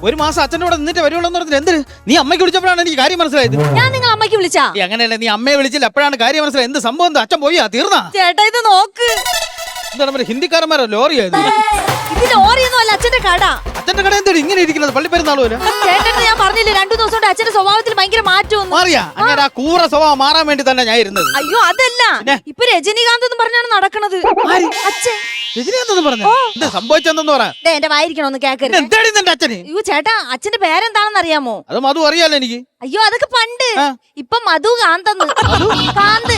ഒരു മാസം അച്ഛൻ്റെ കൂടെ നിന്നിട്ട് വരുവുള്ളൂ എന്ന് പറഞ്ഞിട്ട് എന്തിന്? നീ അമ്മയ്ക്ക് വിളിച്ചപ്പോഴാണ് എനിക്ക് കാര്യം മനസ്സിലായത്. ഞാൻ നിങ്ങൾ അമ്മയ്ക്ക് വിളിച്ചാ? അങ്ങനെയല്ല, നീ അമ്മയെ വിളിച്ചില്ല, അപ്പോഴാണ് കാര്യം മനസ്സിലായത്. എന്ത് സംഭവം? എന്താ അച്ഛൻ പോയാ തീർന്നാ? ചേട്ടാ ഇത് നോക്ക്. എന്താണ് ഹിന്ദിക്കാരന്മാരോ ലോറിയായത്? ഇത് ലോറിയൊന്നും അല്ല, അച്ഛന്റെ കട. അച്ഛന്റെ കട എന്താണ് ഇങ്ങനെ ഇരിക്കുന്നത്? പള്ളിപ്പെരുന്നാളോ? ചേട്ടന് ഞാൻ പറഞ്ഞില്ലേ 2 ദിവസം കൊണ്ട് അച്ഛന്റെ സ്വഭാവത്തിൽ ഭയങ്കര മാറ്റം മാറിയാ? അങ്ങനെ ആ കൂറ സ്വഭാവം മാറാൻ വേണ്ടി തന്നെ ഞാൻ ഇരുന്നത്. അയ്യോ അതല്ല, ഇപ്പൊ രജനീകാന്ത് എന്ന് പറഞ്ഞാണ് നടക്കണത്. അച്ഛൻ രജനീകാന്ത് പറഞ്ഞു എന്താ സംഭവിച്ചെന്നു പറയാ. എന്റെ വായിരിക്കണോന്ന് കേക്കരുത്. എന്താടി നിന്റെ അച്ഛന്? അയ്യോ ചേട്ടാ, അച്ഛന്റെ പേരെന്താണെന്ന് അറിയാമോ? അത് മധു അറിയാലോ എനിക്ക്. അയ്യോ അതൊക്കെ പണ്ട്. ഇപ്പൊ മധുകാന്തെന്ന്. കാന്ത്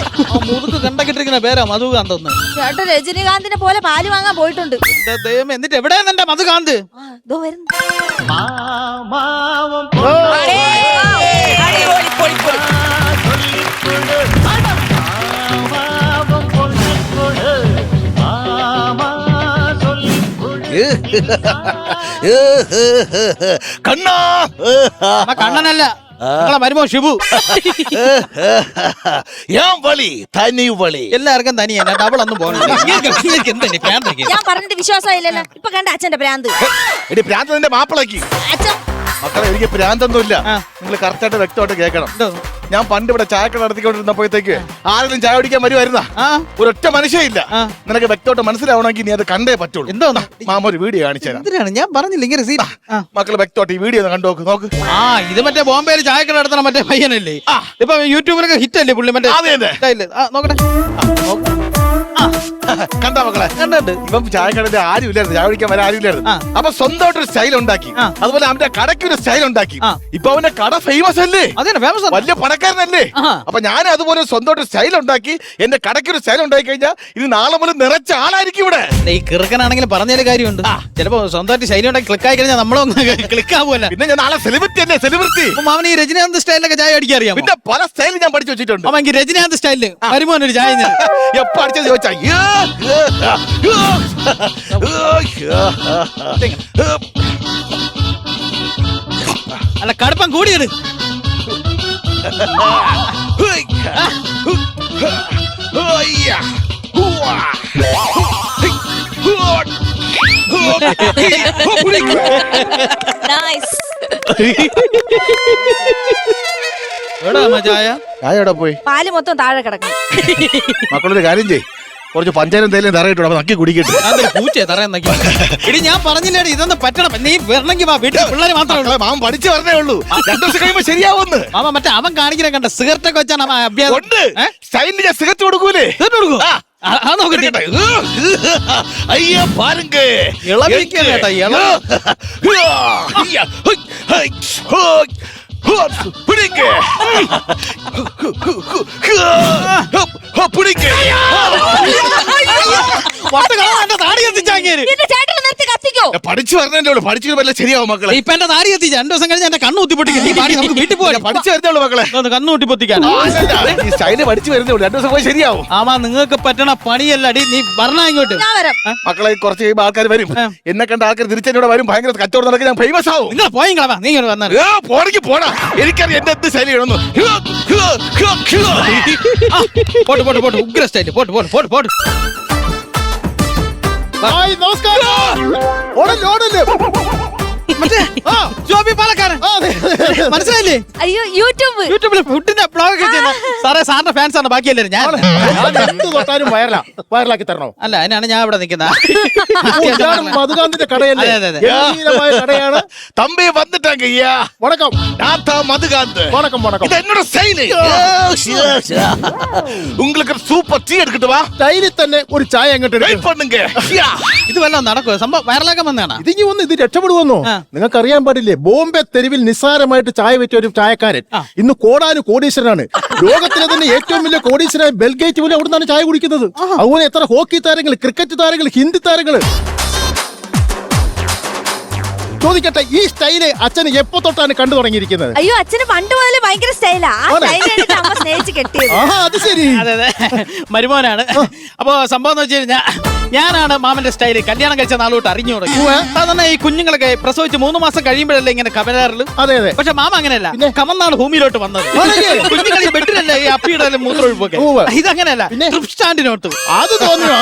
മുതുക്ക് കണ്ടക്കിട്ടിരിക്കുന്ന പേരാ മധുകാന്തെന്ന്. ചേട്ടാ രജനീകാന്തിനെ പോലെ പാല് വാങ്ങാൻ പോയിട്ടുണ്ട്. ദൈവം, എന്നിട്ട് എവിടെയാ നിന്റെ മധുകാന്ത്? കണ്ണാ കണ്ണനല്ല, വരുമോ ഷിബു. ഞാൻ വളി തനി വളി. എല്ലാവർക്കും തനിയാ, ഡബിൾ ഒന്നും പോകുന്നില്ല. ഞാൻ പറഞ്ഞിട്ട് വിശ്വാസമായില്ലല്ലോ. ഇപ്പൊ കണ്ട അച്ഛന്റെ ഭ്രാന്ത്. എടി ഭ്രാന്ത് നിന്റെ മാപ്പിളക്കി. അച്ഛൻ മക്കളെ എനിക്ക് ഭ്രാന്തൊന്നുമില്ല. നിങ്ങൾ കറക്റ്റായിട്ട് വ്യക്തമായിട്ട് കേൾക്കണം. ഞാൻ പണ്ട് ഇവിടെ ചായക്കട നടത്തിക്കൊണ്ടിരുന്നപ്പോഴത്തേക്ക് ആരെങ്കിലും ചായ കുടിക്കാൻ വരുമായിരുന്ന ഒരൊറ്റ മനുഷ്യയില്ല. നിനക്ക് വ്യക്തമായിട്ട് മനസ്സിലാവണമെങ്കിൽ നീ അത് കണ്ടേ പറ്റുള്ളൂ. എന്തോ മാമ ഒരു വീഡിയോ കാണിച്ചുതരാം. ഞാൻ പറഞ്ഞില്ല ഇങ്ങനെ മക്കള് വ്യക്തമായിട്ട് ഈ വീഡിയോ കണ്ടു നോക്ക്. നോക്ക്. ഇത് മറ്റേ ബോംബെയിൽ ചായക്കട നടത്തണം മറ്റേ പയ്യനല്ലേ? ഇപ്പൊ യൂട്യൂബിലൊക്കെ ഹിറ്റ് അല്ലേ പുള്ളി? മറ്റേ നോക്കട്ടെ, കണ്ടാ മക്കളെ? കണ്ടുണ്ട്. ഇപ്പം ചായക്കടയിൽ ആരും ഇല്ലായിരുന്നു, ചായ കുടിക്കാൻ വരെ ആരും ഇല്ലായിരുന്നു. അപ്പൊ സ്വന്തമായിട്ടൊരു സ്റ്റൈൽ ഉണ്ടാക്കി. അതുപോലെ അവന്റെ കടയ്ക്ക് ഒരു സ്റ്റൈൽ ഉണ്ടാക്കി. ഇപ്പൊ അവന്റെ കട ഫേമസ് അല്ലേ? വലിയ പണക്കാരനല്ലേ? അപ്പൊ ഞാൻ അതുപോലെ സ്വന്തമായിട്ട് സ്റ്റൈൽ ഉണ്ടാക്കി എന്റെ കടയ്ക്ക് ഒരു സ്റ്റൈൽ ഉണ്ടാക്കി കഴിഞ്ഞാൽ ഇനി നാളെ മുതൽ നിറച്ച ആളായിരിക്കും ഇവിടെ. ഈ കിറുക്കനാണെങ്കിലും പറഞ്ഞാലും കാര്യമുണ്ട്. ചിലപ്പോ സ്വന്തമായിട്ട് ശൈലി ഉണ്ടാക്കി ക്ലിക്ക് ആയി കഴിഞ്ഞാൽ നമ്മളൊന്ന് ക്ലിക്ക് ആവുമല്ല. പിന്നെ ഞാൻ നാളെ സെലിബ്രിറ്റി അല്ലേ? സെലിബ്രിറ്റി. മാമന് ഈ രജനീകാന്ത് സ്റ്റൈലിലൊക്കെ ചായ അടിക്കാൻ അറിയാം. പിന്നെ പല സ്റ്റൈൽ ഞാൻ പഠിച്ചു വെച്ചിട്ടുണ്ട്. അപ്പൊ എനിക്ക് രജനീകാന്ത് സ്റ്റൈലില് വരുമോനൊരു ചായ എപ്പോ അടിച്ചത് ചോദിച്ചാ അല്ല കടുപ്പം കൂടിയത്. ചായ പോയി? പാല് മൊത്തം താഴെ കിടക്കും. മക്കളൊരു കാര്യം ചെയ്യ്, കുറച്ച് പഞ്ചായത്തും തേയിലും തറയിട്ടു നക്കി കുടിക്കട്ടെ. പൂച്ചേ തറയാക്കി. ഇനി ഞാൻ പറഞ്ഞില്ലേടി ഇതൊന്നും പറ്റണം. നീ വരണമെങ്കിൽ വാ, വീട്ടിൽ പിള്ളേർ മാത്രമേ. മാമൻ പഠിച്ചു പറഞ്ഞേ ഉള്ളൂ. 2 ദിവസം കഴിയുമ്പോ ശരിയാവുന്നു. മാമ മറ്റേ അവൻ കാണിക്കുന്ന കണ്ട സിഗരറ്റൊക്കെ വെച്ചാണ് അഭ്യാസം. സ്റ്റൈലിന് ഞാൻ സിഗരറ്റ് കൊടുക്കൂലേ? നോക്കട്ടെ. അയ്യ പാരുങ്ക ഇളവിക്കേട്ടാ പഠിച്ചു പറഞ്ഞോ. പഠിച്ചു വല്ല ശരിയാവും മക്കളെ. ഇപ്പൊ എന്റെ നാടി എത്തിച്ച 2 ദിവസം കഴിഞ്ഞ് എന്റെ കണ്ണ് കുത്തിപ്പൊട്ടിക്കും. നമുക്ക് വീട്ടിൽ പോകാം. പഠിച്ചു വരുന്നുള്ളൂ മക്കളെ. കണ്ണ് കുത്തിപ്പൊത്തിക്കാൻ ഈ സ്റ്റൈല് പഠിച്ചു വരുന്നുള്ളൂ. 2 ദിവസം പോയി ശരിയാവും. ആമാ നിങ്ങൾക്ക് പറ്റണ പണിയല്ലടി. നീ പറഞ്ഞ ഇങ്ങോട്ട് മക്കളെ. കുറച്ച് കഴിയുമ്പോൾ ആൾക്കാർ വരും. എന്നെ കണ്ട ആൾക്കാർ തിരിച്ചെന്നോട് വരും. ഭയങ്കര കച്ചവടം നടക്കാൻ ഞാൻ ഫേമസ് ആവും. നിങ്ങൾ പോയിങ്ങളാ. നീ വന്നാൽ പോണെങ്കിൽ പോടാ. എനിക്കറിയാം എന്റെ എന്ത് ശൈലി വേണമെന്ന്. പോട്ട് പോട്ട് പോട്ട് ഉഗ്ര സ്റ്റൈല്. പോട്ട് പോട്ട് പോട്ട് പോട്ട്. മനസ്സിലായില്ലേ? അയ്യോ യൂട്യൂബില് ഫുഡിന്റെ ബ്ലോഗ് സാറേ. സാറിന്റെ ഫാൻസ് ആണ് ബാക്കി എല്ലാവരും. ഞാൻ വയറിലാക്കി തരണോ? അല്ല, അതിനാണ് ഞാൻ ഇവിടെ നിൽക്കുന്നത്. മധുകാന്തിന്റെ കടയല്ലേ? കടയാണ്. തമ്പി വന്നിട്ടാങ്ക വണക്കം. മധുകാന്ത് വണക്കം. വണക്കം. ഇത് എന്നോട് സ്റ്റൈല്. உங்களுக்கு സൂപ്പർ ടീ എടുക്കട്ടെ വാ. സ്റ്റൈലിൽ തന്നെ ഒരു ചായ അങ്ങോട്ട് பண்ணுங்க. ഇത് വല്ലതും നടക്കുമോ? സംഭവം വയറിലാക്കാൻ വന്നതാണ്. ഇതിങ്ങി വന്ന് ഇത് രക്ഷപ്പെടുവന്നോ? നിങ്ങൾക്ക് അറിയാൻ പാടില്ലേ, ബോംബെ തെരുവിൽ നിസ്സാരമായിട്ട് ചായ വെച്ച ഒരു ചായക്കാരൻ ഇന്ന് കോടീശ്വരനാണ്. ലോകത്തിലെ തന്നെ ഏറ്റവും വലിയ കോടീശ്വരനായ ബെൽഗേറ്റ് പോലും അവിടുന്നാണ് ചായ കുടിക്കുന്നത്. അതുപോലെ എത്ര ഹോക്കി താരങ്ങൾ, ക്രിക്കറ്റ് താരങ്ങൾ, ഹിന്ദി താരങ്ങൾ. ചോദിക്കട്ടെ, ഈ സ്റ്റൈല് അച്ഛന് എപ്പോ തൊട്ടാണ് കണ്ടു തുടങ്ങിയിരിക്കുന്നത്? അയ്യോ അച്ഛന് പണ്ട് മുതലേ ഭയങ്കര സ്റ്റൈലാ. അമ്മ സ്നേഹിച്ച് കെട്ടിയത്. അത് ശരി. അതെ അതെ, മരുമോനാണ്. അപ്പൊ സംഭവം എന്ന് വെച്ച് കഴിഞ്ഞാൽ ഞാനാണ് മാമന്റെ സ്റ്റൈല് കല്യാണം കഴിച്ച നാളോട്ട് അറിഞ്ഞു തുടങ്ങി. സാധാരണ ഈ കുഞ്ഞുങ്ങളൊക്കെ പ്രസവിച്ച് 3 മാസം കഴിയുമ്പോഴല്ലേ ഇങ്ങനെ കമരാറില്. അതെ അതെ. പക്ഷെ മാമ അങ്ങനെയല്ല, കമന്നാണ് ഭൂമിയിലോട്ട് വന്നത്. കുഞ്ഞുങ്ങൾ ഈ ബെഡിലല്ലേ ഈ അപ്പിയുടെ മൂത്രമൊഴിപ്പൊക്കെ. ഇതങ്ങനെയല്ല, ട്രിപ്പ് സ്റ്റാൻഡിനോട്ട്. അത് തോന്നിയോ?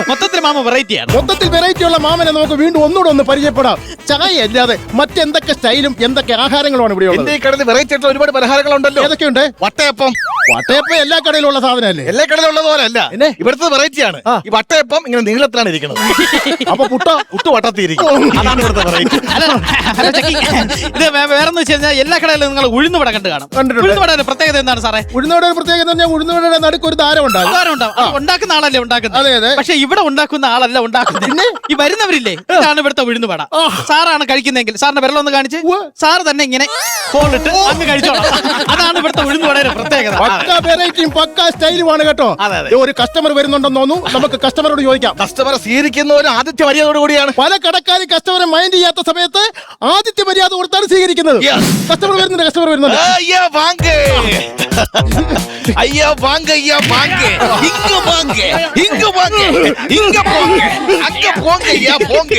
മൊത്തത്തിൽ മാമ വെറൈറ്റിയാണ്. മൊത്തത്തിൽ വെറൈറ്റി ഉള്ള മാമനെ നമുക്ക് വീണ്ടും ഒന്നുകൂടെ ഒന്ന് പരിചയപ്പെടാം. ചായ അല്ലാതെ മറ്റെന്തൊക്കെ സ്റ്റൈലും എന്തൊക്കെ ആഹാരങ്ങളുമാണ് ഇവിടെ ഉള്ളത്? എന്റെ ഈ കടയിൽ വെറൈറ്റി ആയിട്ടുള്ള ഒരുപാട് പലഹാരങ്ങളുണ്ടല്ലോ. ഏതൊക്കെയുണ്ട്? വട്ടയപ്പം. വട്ടയപ്പം എല്ലാ കടയിലുള്ള സാധനമല്ലേ? എല്ലാ കടയിലും ഉള്ളത് പോലെ അല്ല, ഇവിടുത്തെ വെറൈറ്റി ആണ്. ഈ വട്ടയപ്പം ഇങ്ങനെ നീളത്തിലാണ് ഇരിക്കുന്നത്. അപ്പൊ പുട്ട് വട്ടത്തിരിക്കും. അതാണ് ഇവിടുത്തെ വെറൈറ്റി. ഇത് വേറെന്ന് വെച്ച് കഴിഞ്ഞാൽ എല്ലാ കടയിലും നിങ്ങൾ ഉഴുന്നുവട കണ്ടു കാണും. ഉഴുന്നുവടയുടെ പ്രത്യേകത എന്താണ് സാറേ? ഉഴുന്നുവടയുടെ പ്രത്യേകത എന്ന് പറഞ്ഞാൽ ഉഴുന്നുവടയുടെ നടുക്ക് ഒരു ദാരം ഉണ്ടാകും. ഉണ്ടാക്കുന്ന ആളല്ലേ ഉണ്ടാക്കുന്നത്. അതെ അതെ. പക്ഷെ ഇവിടെ ഉണ്ടാക്കുന്ന ആളല്ല ഉണ്ടാക്കുന്നത്. ഈ വരുന്നവരില്ലേ, ഇതാണ് ഇവിടുത്തെ ഉഴുന്നുവട. സാറാണ് കഴിക്കുന്നെങ്കിൽ സാറിന്റെ വിരലൊന്ന് കാണിച്ച് സാറ് തന്നെ ഇങ്ങനെ ഫോളിട്ട് അങ്ങ് കഴിച്ചോളാം. അതാണ് ഇവിടുത്തെ ഉഴുന്നുവടയുടെ പ്രത്യേകത. പക്ക വെറൈറ്റിയും പക്ക സ്റ്റൈലുമാണ് കേട്ടോ. ഒരു കസ്റ്റമർ വരുന്നുണ്ടെന്ന് തോന്നുന്നു, നമുക്ക് കസ്റ്റമറോട് ചോദിക്കാം. കസ്റ്റമറെ സ്വീകരിക്കുന്നവരും ആദ്യത്തെ മര്യാദയോട് കൂടിയാണ്. പല കടക്കാരും കസ്റ്റമറെ മൈൻഡ് ചെയ്യാത്ത സമയത്ത് ആദ്യത്തെ മര്യാദ കൊടുത്താണ് സ്വീകരിക്കുന്നത്. കസ്റ്റമർ വരുന്നുണ്ട്. ஐயா வாங்க ஐயா வாங்க ஐயா வாங்க இங்க வாங்க இங்க வாங்க இங்க போங்க அங்க போங்க ஐயா போங்க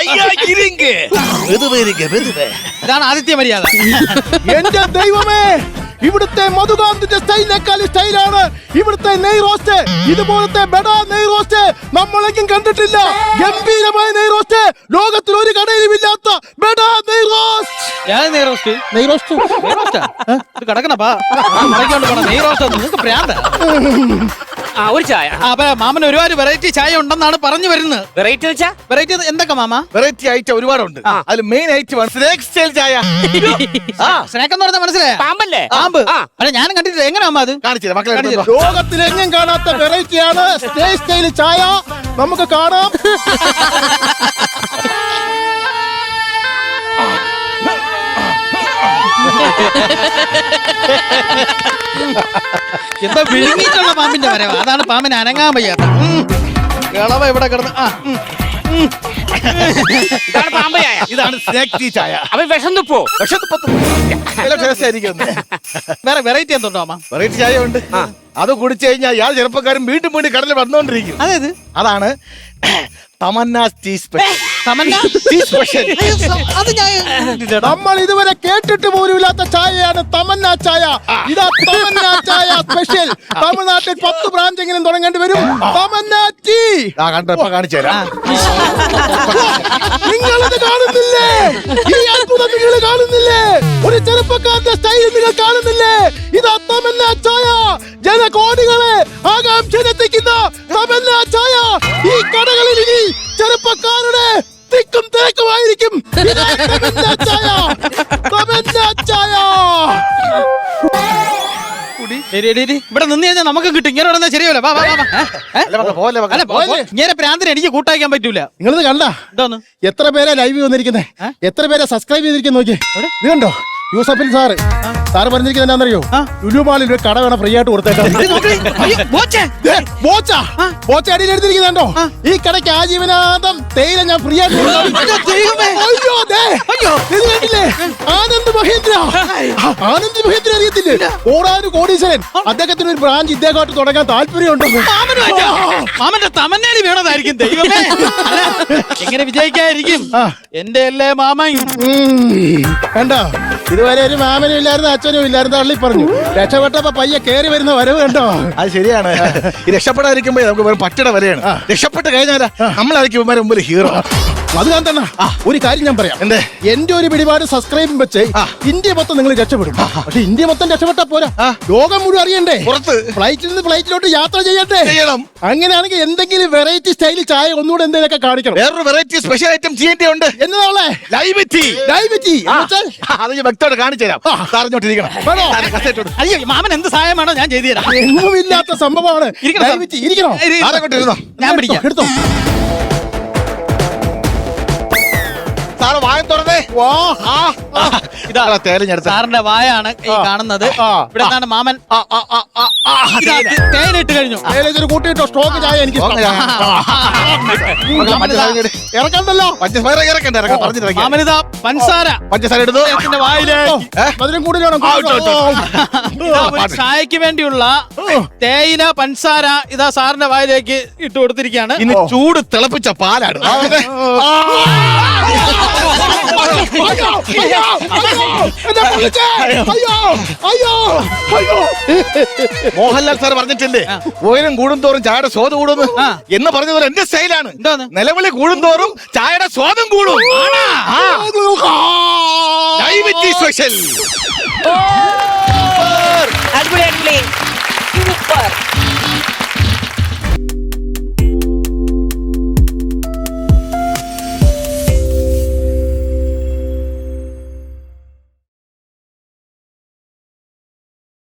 ஐயா இருங்க மெதுவே இருங்க மெதுவே. ഇതാണ് ആദിത്യ മര്യാദ. എന്റെ ദൈവമേ, ഇവിടുത്തെ മധുകാന്തിന്റെ സ്റ്റൈലിനേക്കാൾ സ്റ്റൈലാണ് ഇവിടുത്തെ നെയ് റോസ്റ്റ്. ഇതുപോലത്തെ ബെഡ നെയ് റോസ്റ്റ് നമ്മളെങ്കിലും കണ്ടിട്ടില്ല. ഗംഭീരമായ നെയ് റോസ്റ്റ്, ലോകത്തിൽ ഒരു കടയിലും ഇല്ലാത്ത ബെഡ നെയ് റോസ്റ്റ്. നെയ് റോസ്റ്റ് കിടക്കണപ്പാ നെയ് റോസ്റ്റ് നിങ്ങൾക്ക് പ്രാന്ത. ഒരു ചായ. അപ്പൊ മാമന് ഒരുപാട് വെറൈറ്റി ചായ ഉണ്ടെന്നാണ് പറഞ്ഞു വരുന്നത്. വെറൈറ്റി എന്തൊക്കെ മാമ? വെറൈറ്റി ഐറ്റം ഒരുപാടുണ്ട്. അതിൽ മെയിൻ ഐറ്റം സ്നാക്ക് സ്റ്റൈൽ ചായ. സ്നാക്ക് എന്ന് പറഞ്ഞാൽ മനസ്സിലായ പാമ്പല്ലേ? പാമ്പ്. അല്ല ഞാനും കണ്ടിട്ടില്ല. എങ്ങനെയാ അമ്മ അത്? കാണിച്ചില്ല മക്കളെ. ലോകത്തിലെങ്ങും കാണാത്ത വെറൈറ്റിയാണ് സ്നാക്ക് സ്റ്റൈൽ ചായ. നമുക്ക് കാണാം. എന്താ വിഴുങ്ങിയിട്ടുള്ള പാമ്പിന്റെ വരവ്. അതാണ് പാമ്പിന് അനങ്ങാൻ വയ്യാത്ത. കളവ ഇവിടെ കിടന്ന് ഇതാണ് പാമ്പ് ചായ. ഇതാണ് സ്നാക്ക് ടീ ചായ. അവൻ വിഷന്നിപ്പോ വേറെ വെറൈറ്റി എന്തുണ്ടോ അമ്മ? വെറൈറ്റി ചായ ഉണ്ട്. അത് കുടിച്ചു കഴിഞ്ഞാൽ ഇയാൾ ചെറുപ്പക്കാരും വീണ്ടും വീണ്ടും കടലിൽ വന്നുകൊണ്ടിരിക്കും. അതായത് അതാണ് തമന്ന ടീ സ്പെഷ്യൽ. അത് ഞാൻ നമ്മൾ ഇതുവരെ കേട്ടിട്ട് പോലുമില്ലാത്ത ചായയാണ് തമന്ന ചായ. ഇതാ തമന്ന ചായ സ്പെഷ്യൽ. തമിഴ്നാട്ടിൽ 10 ബ്രാഞ്ചെങ്കിലും തുടങ്ങേണ്ടി വരും. തമന്ന ടീ കണ്ടപ്പോ കാണിച്ചു തരാം. നിങ്ങളത് കാണുന്നില്ലേ? ഈ അത്ഭുതം നിങ്ങൾ കാണുന്നില്ലേ? ഒരു ചെറുപ്പക്കാരന്റെ സ്റ്റൈൽ നിങ്ങൾ കാണുന്നില്ലേ? ഇതാ തമന്ന ചായ. ജനകോടികളെ ആകാംക്ഷയിലെത്തിക്കുന്ന തമന്ന ചായ. ഈ കടകളിൽ ഇനി ചെറുപ്പക്കാരുടെ തിക്കും തിരക്കുമായിരിക്കും. ഇവിടെ നിന്ന് കഴിഞ്ഞാൽ നമുക്ക് കിട്ടും. ഇങ്ങനെ പറഞ്ഞാൽ ശരിയല്ല. ഇങ്ങനെ പ്രാന്തിന് എനിക്ക് കൂട്ടാക്കാൻ പറ്റൂല. നിങ്ങളിത് കണ്ട എന്തോന്ന്? എത്ര പേരെ ലൈവ് വന്നിരിക്കുന്നേ, എത്ര പേരെ സബ്സ്ക്രൈബ് ചെയ്തിരിക്കുന്നു നോക്കിയേ. ഇത് കണ്ടോ? യൂസഫിൻ സാറ് പറഞ്ഞിരിക്കുന്നത് എന്താണെന്നറിയോ? ലുലു മാളിൽ ഒരു കട വേണം ഫ്രീ ആയിട്ട് കൊടുത്തേക്കാം. അടിയിൽ എഴുതിയിരിക്കുന്നുണ്ടോ? ഈ കടയ്ക്ക് ആജീവനാന്തം തേയില ഞാൻ ഫ്രീ ആയിട്ട് ആനന്ദ് മഹേന്ദ്ര അറിയത്തില്ലേ? കോടീശ്വരൻ. അദ്ദേഹത്തിന് ഒരു ബ്രാഞ്ച് ഇദ്ദേഹമായിട്ട് തുടങ്ങാൻ താല്പര്യമുണ്ടോ? മാമന്റെ തമന്നേലി വീണതായിരിക്കും. ദൈവമേ, എങ്ങനെ വിജയിക്കായിരിക്കും? എന്റെ അല്ലേ മാമൻ. കണ്ടോ, ഇതുവരെ ഒരു മാമനും ഇല്ലായിരുന്നു, അച്ഛനും ഇല്ലായിരുന്നു. തള്ളി പറഞ്ഞു. രക്ഷപ്പെട്ടപ്പോ പയ്യെ കേറി വരുന്ന വരവ് കണ്ടോ? അത് ശരിയാണ്. ഈ രക്ഷപ്പെടാതിരിക്കുമ്പോ നമുക്ക് വെറും പട്ടിയുടെ വിലയാണ്. രക്ഷപ്പെട്ട് കഴിഞ്ഞാൽ നമ്മളായിരിക്കും മുമ്പിൽ ഹീറോ. അത് ഞാൻ തന്നെ ഒരു കാര്യം ഞാൻ പറയാം. എന്റെ ഒരു പിടിപാട് സബ്സ്ക്രൈബും വെച്ച് ഇന്ത്യ മൊത്തം നിങ്ങൾ രക്ഷപ്പെടും. പക്ഷെ ഇന്ത്യ മൊത്തം രക്ഷപ്പെട്ടാ പോരാ, ലോകം മുഴുവൻ അറിയണ്ടേ? പുറത്ത് ഫ്ലൈറ്റിൽ നിന്ന് ഫ്ലൈറ്റിലോട്ട് യാത്ര ചെയ്യണ്ടേ? ചെയ്യണം. അങ്ങനെയാണെങ്കിൽ എന്തെങ്കിലും വെറൈറ്റി സ്റ്റൈൽ ചായ ഒന്നുകൂടെ എന്തെങ്കിലുമൊക്കെ കാണിക്കണം. വേറൊരു വെറൈറ്റി സ്പെഷ്യൽ ഐറ്റം ചെയ്യേണ്ടതുണ്ട്. എന്നതാണേ? Live tea. അത് ഞാൻ വ്യക്തമായിട്ട് കാണിച്ചു തരാം. അറിഞ്ഞോട്ടിരിക്കണം. അയ്യോ, മാമൻ എന്ത് സഹായം വേണോ ഞാൻ ചെയ്തു തരാം. എങ്ങുമില്ലാത്ത സംഭവമാണ്. ഇരിക്കണോ? ഞാൻ പിടിക്കാം. എടുത്തോ. സാറ് വായ തുറന്നേ. വാ. ഇതാ തേലിഞ്ഞെടുത്ത സാറിന്റെ വായാണ് ഈ കാണുന്നത്. ഇവിടെ എന്താണ് മാമൻ ഇതാ തേനിട്ട് കഴിഞ്ഞു. ഏലൊരു കൂട്ടിയിട്ടോ സ്ട്രോക്ക് ചായ എനിക്ക് ഇറക്കണ്ടല്ലോ. പഞ്ചസാര ഇറക്കണ്ട, ഇറക്കാൻ പറഞ്ഞിട്ട് മാമനിതാ പഞ്ചസാര പഞ്ചസാര എടുത്തു എന്റെ വായില്. മധുരം കൂടുതലാണ്. ഇതാ ഒരു ചായക്ക് വേണ്ടിയുള്ള തേയില പഞ്ചസാര ഇതാ സാറിന്റെ വായിലേക്ക് ഇട്ട് കൊടുത്തിരിക്കുകയാണ്. ഇനി ചൂട് തിളപ്പിച്ച പാലാണ്. മോഹൻലാൽ സാർ പറഞ്ഞിട്ടില്ലേ, ഉയരം കൂടുന്തോറും ചായയുടെ സ്വാദ് കൂടുന്നു എന്ന് പറഞ്ഞതുപോലെ എന്റെ സ്റ്റൈലാണ്. നിലവിളി കൂടുന്തോറും ചായയുടെ സ്വാദം കൂടും. അടിപൊളി അടിപൊളി